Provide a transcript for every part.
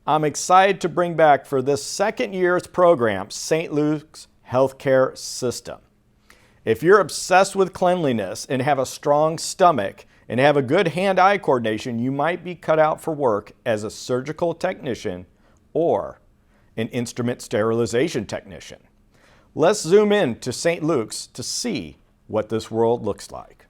I'm excited to bring back for this second year's program, St. Luke's Healthcare System. If you're obsessed with cleanliness and have a strong stomach and have a good hand-eye coordination, you might be cut out for work as a surgical technician or an instrument sterilization technician. Let's zoom in to St. Luke's to see what this world looks like.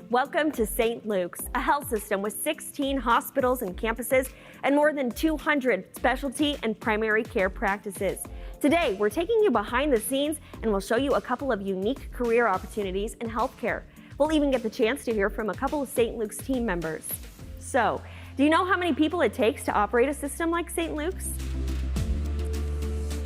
Welcome to St. Luke's, a health system with 16 hospitals and campuses and more than 200 specialty and primary care practices. Today, we're taking you behind the scenes and we'll show you a couple of unique career opportunities in healthcare. We'll even get the chance to hear from a couple of St. Luke's team members. So, do you know how many people it takes to operate a system like St. Luke's?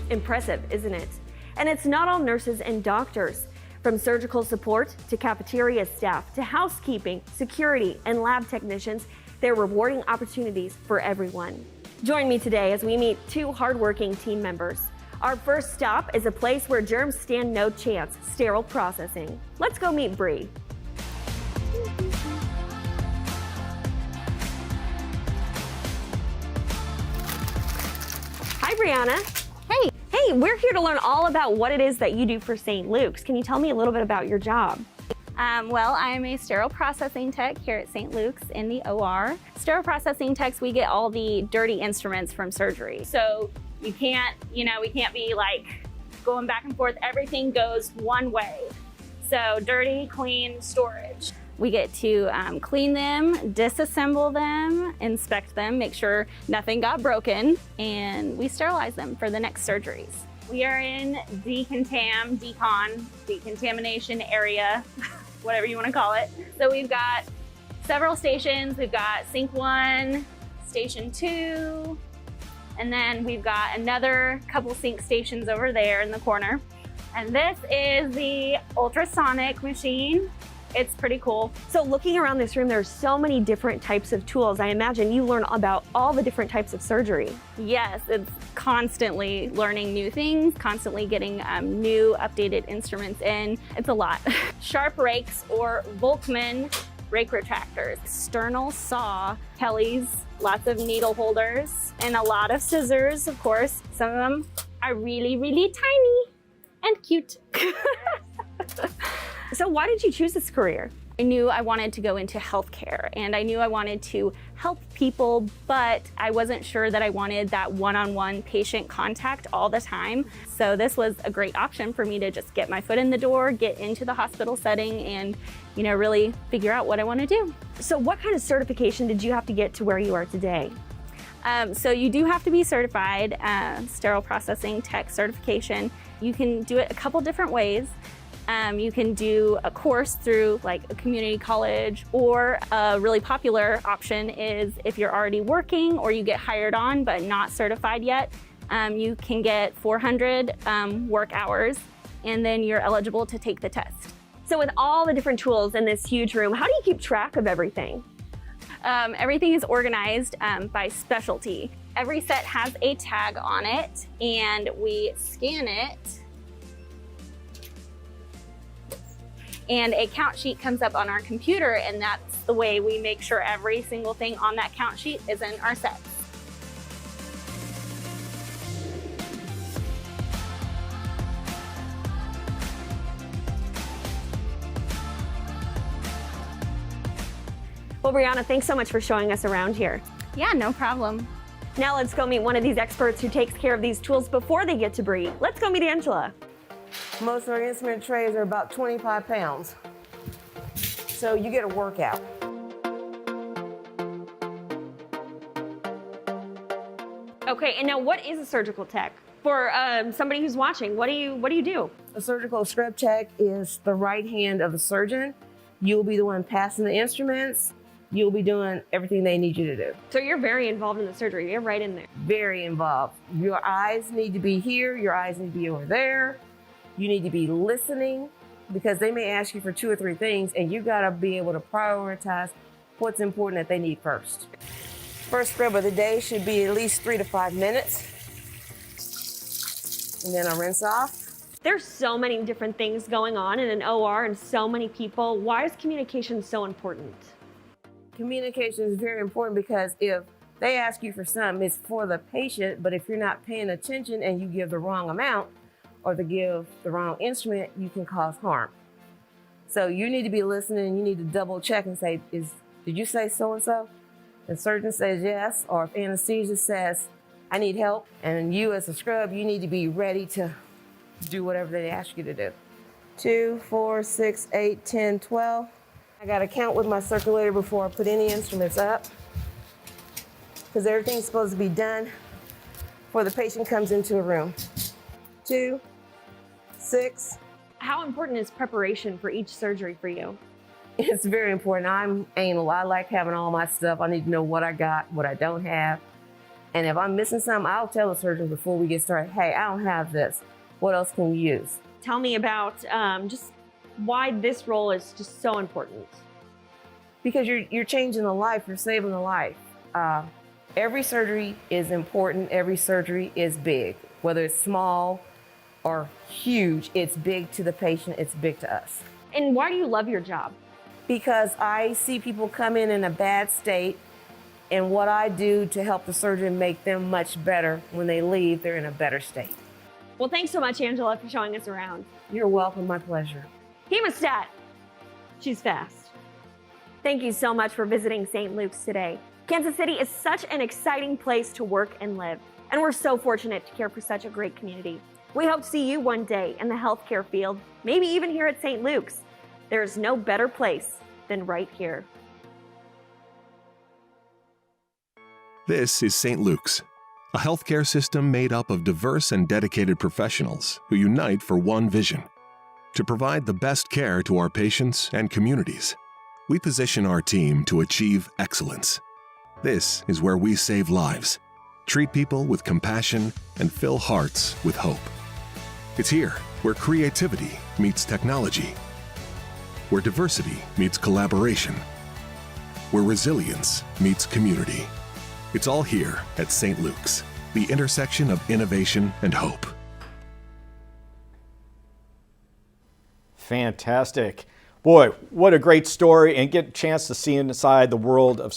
Impressive, isn't it? And it's not all nurses and doctors. From surgical support to cafeteria staff to housekeeping, security, and lab technicians, there are rewarding opportunities for everyone. Join me today as we meet two hardworking team members. Our first stop is a place where germs stand no chance, sterile processing. Let's go meet Bree. Hi, Brianna. Hey, we're here to learn all about what it is that you do for St. Luke's. Can you tell me a little bit about your job? Well, I'm a sterile processing tech here at St. Luke's in the OR. Sterile processing techs, we get all the dirty instruments from surgery. So we can't be like going back and forth. Everything goes one way. So dirty, clean, storage. We get to clean them, disassemble them, inspect them, make sure nothing got broken, and we sterilize them for the next surgeries. We are in decontamination area, whatever you want to call it. So we've got several stations. We've got sink 1, station 2, and then we've got another couple sink stations over there in the corner. And this is the ultrasonic machine. It's pretty cool. So looking around this room, there's so many different types of tools. I imagine you learn about all the different types of surgery. Yes, it's constantly learning new things, constantly getting new updated instruments in. It's a lot. Sharp rakes or Volkmann rake retractors, external saw, Kelly's, lots of needle holders, and a lot of scissors, of course. Some of them are really, really tiny and cute. So why did you choose this career? I knew I wanted to go into healthcare and I knew I wanted to help people, but I wasn't sure that I wanted that one-on-one patient contact all the time. So this was a great option for me to just get my foot in the door, get into the hospital setting and, really figure out what I want to do. So what kind of certification did you have to get to where you are today? So you do have to be certified, sterile processing tech certification. You can do it a couple different ways. You can do a course through like a community college, or a really popular option is if you're already working or you get hired on but not certified yet, you can get 400 work hours and then you're eligible to take the test. So with all the different tools in this huge room, how do you keep track of everything? Everything is organized by specialty. Every set has a tag on it and we scan it. And a count sheet comes up on our computer, and that's the way we make sure every single thing on that count sheet is in our sets. Well, Brianna, thanks so much for showing us around here. Yeah, no problem. Now let's go meet one of these experts who takes care of these tools before they get to Bree. Let's go meet Angela. Most of our instrument trays are about 25 pounds. So you get a workout. Okay, and now what is a surgical tech? For somebody who's watching, what do you do? A surgical scrub tech is the right hand of the surgeon. You'll be the one passing the instruments. You'll be doing everything they need you to do. So you're very involved in the surgery. You're right in there. Very involved. Your eyes need to be here. Your eyes need to be over there. You need to be listening because they may ask you for 2 or 3 things and you gotta be able to prioritize what's important that they need first. First scrub of the day should be at least 3 to 5 minutes. And then I rinse off. There's so many different things going on in an OR and so many people. Why is communication so important? Communication is very important because if They ask you for something, it's for the patient, but if you're not paying attention and you give the wrong amount or to give the wrong instrument, you can cause harm. So you need to be listening, you need to double check and say, did you say so-and-so? The surgeon says yes, or if anesthesia says, I need help, and you as a scrub, you need to be ready to do whatever they ask you to do. 2, 4, 6, 8, 10, 12. I gotta count with my circulator before I put any instruments up, because everything's supposed to be done before the patient comes into a room. 2, 6. How important is preparation for each surgery for you? It's very important. I'm anal. I like having all my stuff. I need to know what I got, what I don't have. And if I'm missing something, I'll tell the surgeon before we get started, hey, I don't have this. What else can you use? Tell me about just why this role is just so important. Because you're changing a life, you're saving a life. Every surgery is important. Every surgery is big. Whether it's small or huge, it's big to the patient, it's big to us. And why do you love your job? Because I see people come in a bad state, and what I do to help the surgeon make them much better, when they leave, they're in a better state. Well, thanks so much, Angela, for showing us around. You're welcome, my pleasure. Hemostat, she's fast. Thank you so much for visiting St. Luke's today. Kansas City is such an exciting place to work and live, and we're so fortunate to care for such a great community. We hope to see you one day in the healthcare field, maybe even here at St. Luke's. There's no better place than right here. This is St. Luke's, a healthcare system made up of diverse and dedicated professionals who unite for one vision: to provide the best care to our patients and communities. We position our team to achieve excellence. This is where we save lives, treat people with compassion, and fill hearts with hope. It's here where creativity meets technology, where diversity meets collaboration, where resilience meets community. It's all here at St. Luke's, the intersection of innovation and hope. Fantastic. Boy, what a great story, and get a chance to see inside the world of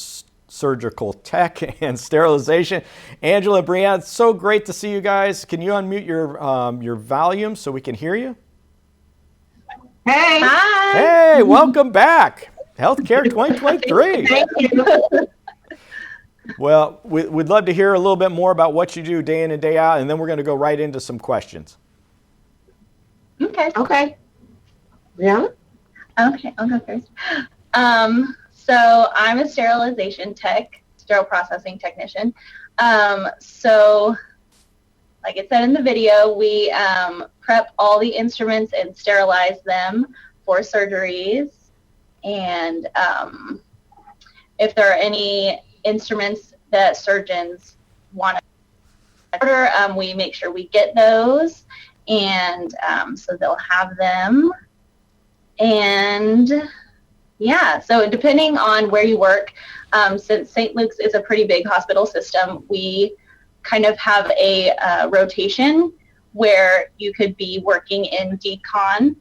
surgical tech and sterilization. Angela and Brianne, it's so great to see you guys. Can you unmute your volume so we can hear you? Hey. Hi. Hey, welcome back. Healthcare 2023. Thank you. Well, we'd love to hear a little bit more about what you do day in and day out, and then we're going to go right into some questions. Okay. Yeah. Okay, I'll go first. So I'm a sterilization tech, sterile processing technician. So like it said in the video, we prep all the instruments and sterilize them for surgeries. And if there are any instruments that surgeons want to order, we make sure we get those. And so they'll have them. And yeah, so depending on where you work, since St. Luke's is a pretty big hospital system, we kind of have a rotation where you could be working in decon,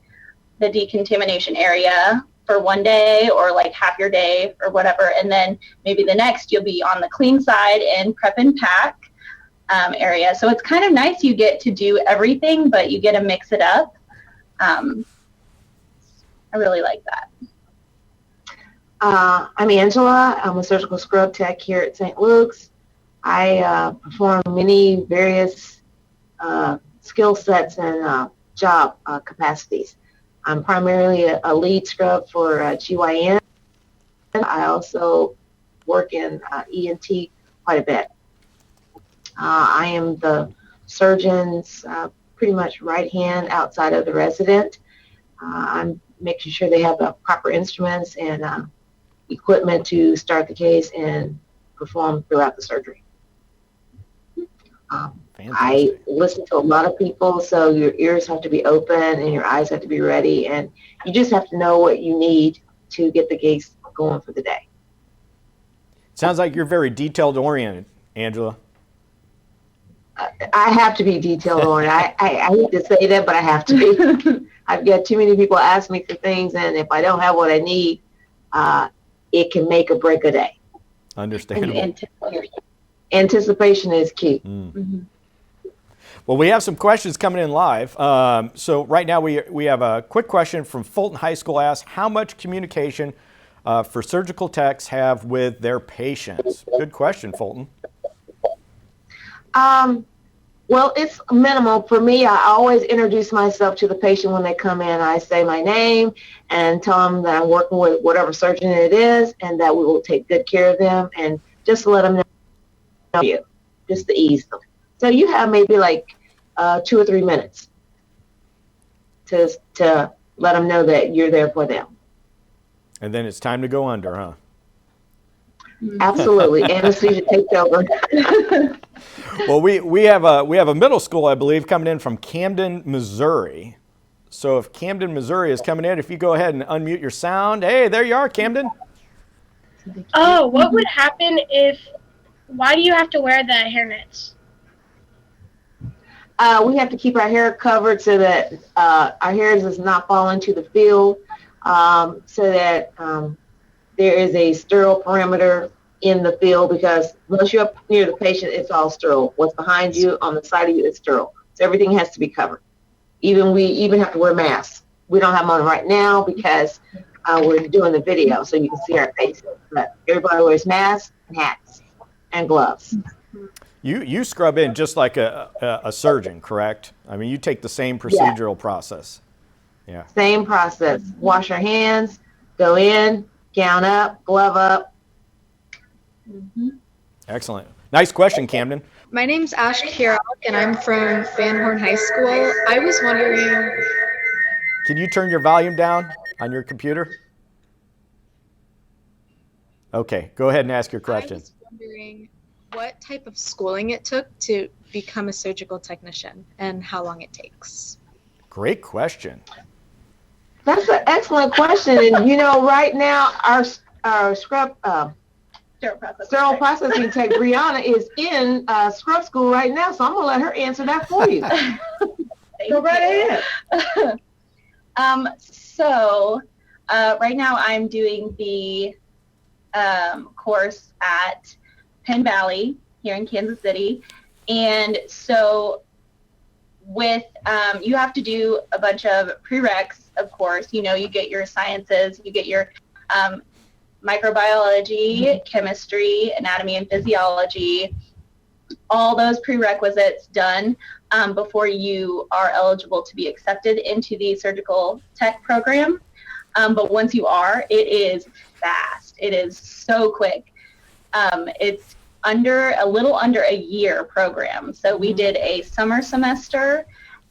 the decontamination area, for one day or like half your day or whatever, and then maybe the next you'll be on the clean side in prep and pack area. So it's kind of nice, you get to do everything, but you get to mix it up. I really like that. I'm Angela. I'm a surgical scrub tech here at St. Luke's. I perform many various skill sets and job capacities. I'm primarily a lead scrub for GYN. I also work in ENT quite a bit. I am the surgeon's pretty much right hand outside of the resident. I'm making sure they have the proper instruments and equipment to start the case and perform throughout the surgery. I listen to a lot of people, so your ears have to be open and your eyes have to be ready, and you just have to know what you need to get the case going for the day. Sounds like you're very detailed oriented, Angela. I have to be detailed oriented. I hate to say that, but I have to be. I've got too many people ask me for things, and if I don't have what I need, it can make or break a day. Understandable. Anticipation is key. Well, we have some questions coming in live. So right now we have a quick question from Fulton High School asks, how much communication for surgical techs have with their patients? Good question, Fulton. Well, it's minimal. For me, I always introduce myself to the patient when they come in. I say my name and tell them that I'm working with whatever surgeon it is and that we will take good care of them and just let them know you, just to ease them. So you have maybe like 2 or 3 minutes to let them know that you're there for them. And then it's time to go under, huh? Absolutely. Anesthesia takes over. Well, we have a middle school, I believe, coming in from Camden, Missouri. So if Camden, Missouri is coming in, if you go ahead and unmute your sound. Hey, there you are, Camden. Oh, what would happen why do you have to wear the hairnets? We have to keep our hair covered so that our hair does not fall into the field, so that there is a sterile perimeter in the field, because once you're up near the patient, it's all sterile. What's behind you, on the side of you, is sterile. So everything has to be covered. We even have to wear masks. We don't have them on right now because we're doing the video, so you can see our faces. But everybody wears masks and hats and gloves. You scrub in just like a surgeon, correct? I mean, you take the same procedural process. Yeah. Same process. Wash our hands, go in, gown up, glove up. Excellent. Nice question, Camden. My name's Ash Kirok, and I'm from Van Horn High School. I was wondering... Can you turn your volume down on your computer? Okay, go ahead and ask your question. I was wondering what type of schooling it took to become a surgical technician and how long it takes. Great question. That's an excellent question. And right now our scrub sterile processing tech Brianna is in scrub school right now, so I'm gonna let her answer that for you. Go right ahead. So right now I'm doing the course at Penn Valley here in Kansas City, and so with you have to do a bunch of prereqs, of course. You get your sciences, you get your microbiology, chemistry, anatomy and physiology, all those prerequisites done before you are eligible to be accepted into the surgical tech program. But once you are, it is fast. It is so quick. It's a little under a year program. So we did a summer semester,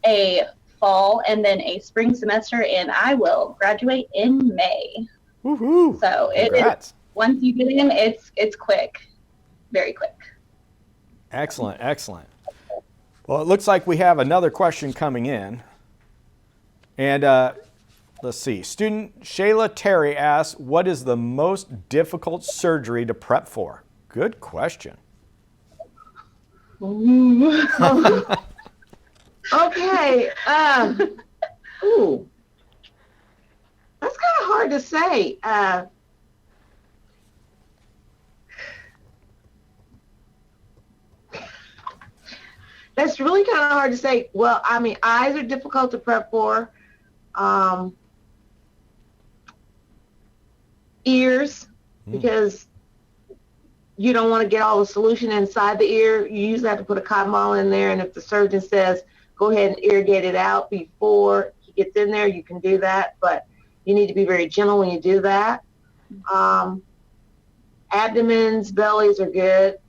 a fall, and then a spring semester, and I will graduate in May. Woohoo! So it is, once you get in, it's quick, very quick. Excellent, excellent. Well, it looks like we have another question coming in. And let's see. Student Shayla Terry asks, what is the most difficult surgery to prep for? Good question. Okay. That's kind of hard to say. That's really kind of hard to say. Well, I mean, eyes are difficult to prep for. Ears, because you don't want to get all the solution inside the ear. You usually have to put a cotton ball in there, and if the surgeon says, go ahead and irrigate it out before he gets in there, you can do that, but you need to be very gentle when you do that. Abdomens, bellies are good.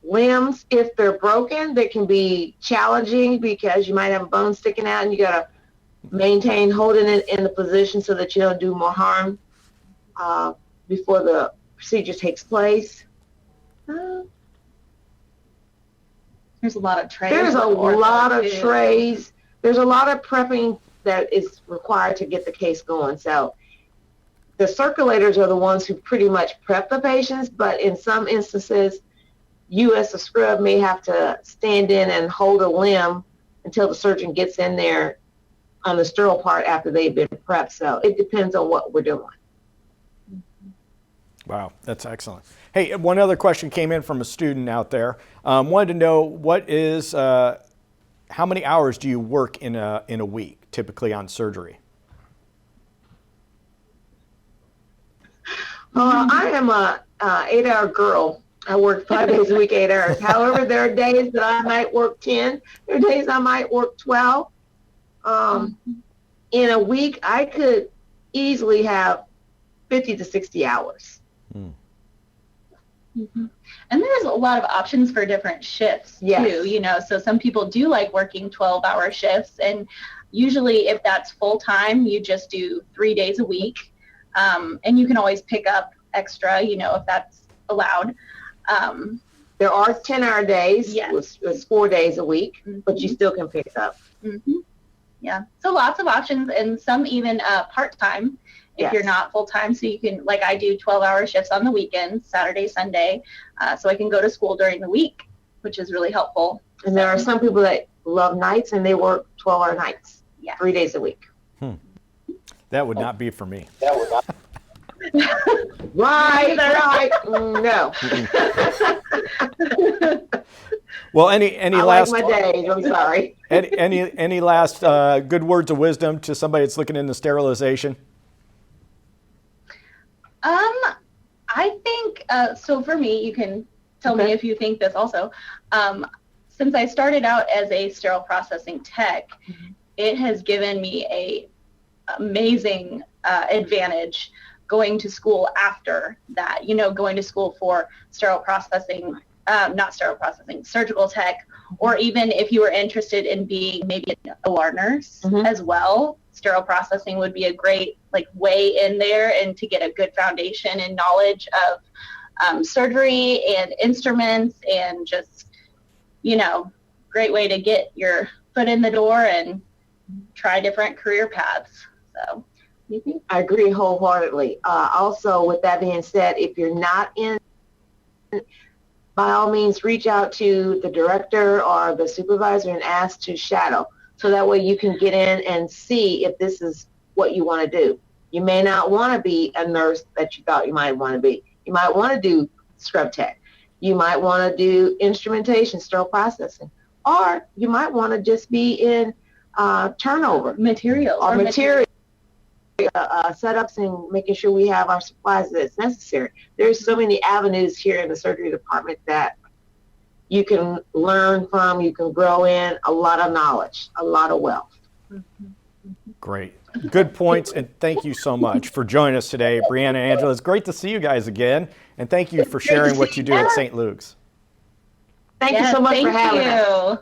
Limbs, if they're broken, they can be challenging because you might have a bone sticking out and you got to maintain holding it in the position so that you don't do more harm before the procedure takes place. There's a lot of trays. There's a lot of trays. There's a lot of prepping that is required to get the case going. So the circulators are the ones who pretty much prep the patients, but in some instances, you as a scrub may have to stand in and hold a limb until the surgeon gets in there on the sterile part after they've been prepped. So it depends on what we're doing. Wow, that's excellent. Hey, one other question came in from a student out there. Wanted to know how many hours do you work in a week, typically on surgery? I am a 8-hour girl. I work 5 days a week, 8 hours. However, there are days that I might work 10. There are days I might work 12. In a week, I could easily have 50 to 60 hours. Mm-hmm. And there's a lot of options for different shifts too, so some people do like working 12-hour shifts, and usually if that's full-time, you just do 3 days a week, and you can always pick up extra, if that's allowed. There are 10-hour days, it's 4 days a week, but you still can pick it up. Yeah, so lots of options, and some even part-time if you're not full-time. So you can, like I do 12-hour shifts on the weekends, Saturday, Sunday, so I can go to school during the week, which is really helpful. And there are some people that love nights and they work 12-hour nights, 3 days a week. That would not be for me. Right, no. Well, any I last like my days, I'm sorry. any last good words of wisdom to somebody that's looking into sterilization? I think so. For me, you can tell me if you think this also. Since I started out as a sterile processing tech, it has given me a amazing advantage going to school after that. Going to school for sterile processing. Not sterile processing, surgical tech, or even if you were interested in being maybe an OR nurse as well, sterile processing would be a great way in there, and to get a good foundation and knowledge of surgery and instruments, and just, great way to get your foot in the door and try different career paths. So I agree wholeheartedly. Also, with that being said, if you're not in, by all means, reach out to the director or the supervisor and ask to shadow. So that way you can get in and see if this is what you want to do. You may not want to be a nurse that you thought you might want to be. You might want to do scrub tech. You might want to do instrumentation, sterile processing. Or you might want to just be in turnover. Materials. Setups and making sure we have our supplies that's necessary. There's so many avenues here in the surgery department that you can learn from, you can grow in, a lot of knowledge, a lot of wealth. Great. Good points, and thank you so much for joining us today, Brianna and Angela. It's great to see you guys again, and thank you for sharing what you do at St. Luke's. Thank you so much for having us.